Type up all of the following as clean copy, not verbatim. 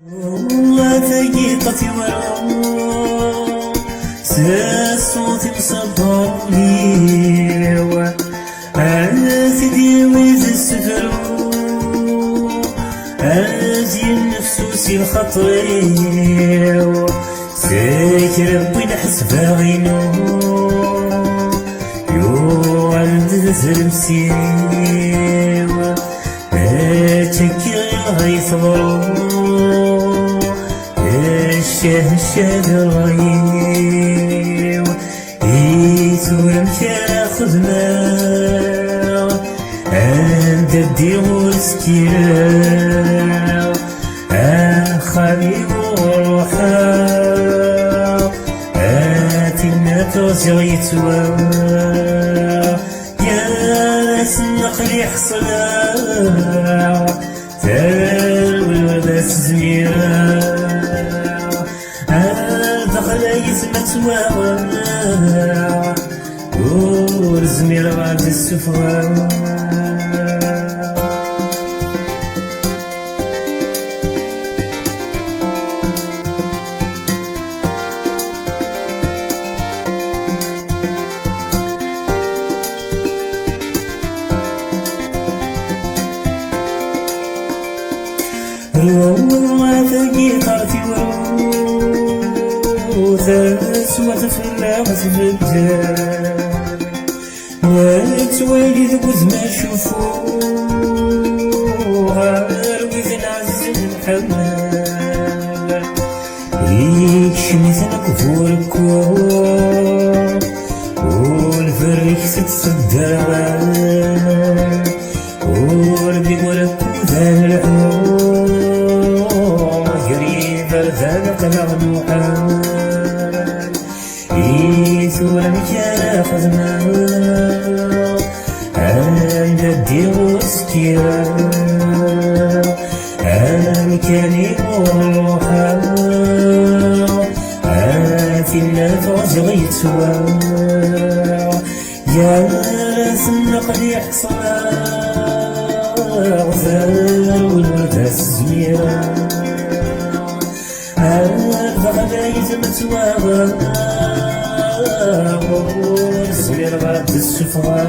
atagitart-iw صوتي مصبر ليو سيدي ويز السفرو أجي نفسوسي الخطريو ساكر ربي نحس باغينو يو عند زرمسيو أتكي غيصبرو الشهد الغيو يسولم كاخذ ماء عند الديو سكيرا أخالي وروحا آتينا توزيتوا يا ناس النقل يحصلا تاوي الورد زميرا متواضع ورزمير بعد السفرة atagitart-iw تسوى تفلاغ تبدل وتوالي ذوك ما شوفوها رويد نعزل محمد يكشمثنا كفوركو والفريك تتصدر وربي ولكو ذا العمر قريب ذا قلق نوحان يسولم كاخذ ماء عند الديو سكيرا كاني وروحا آتينا توزيتوا يا ناس النقل يحصلا غزال والورد الزميرا الغلايز متواضع ورزمير بعد السفرة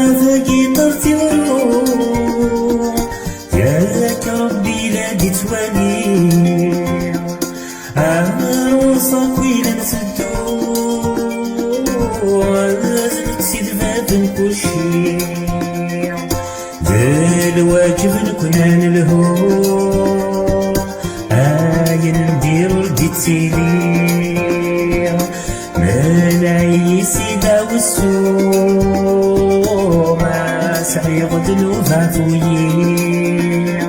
atagitart-iw ياك ربي لا تولي عروسك وين نسدو لازم تسيد باب كلشي ذا الواجب نكون نلهو نديرو رديتيلي منعيسي داو السوق سعي غدلو فاتويي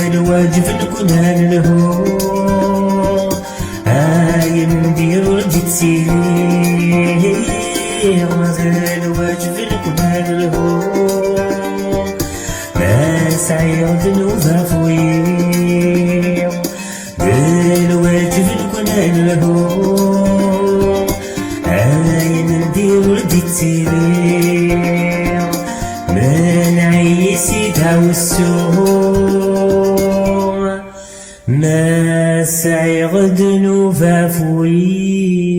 الواجب نكون نلهو نديرو رديتيلي الواجب نكون نلهو سعي غدلو فاتويي الواجب نكون نلهو نديرو رديتيلي منعيسي داو السوق ما سعي غدن فافوي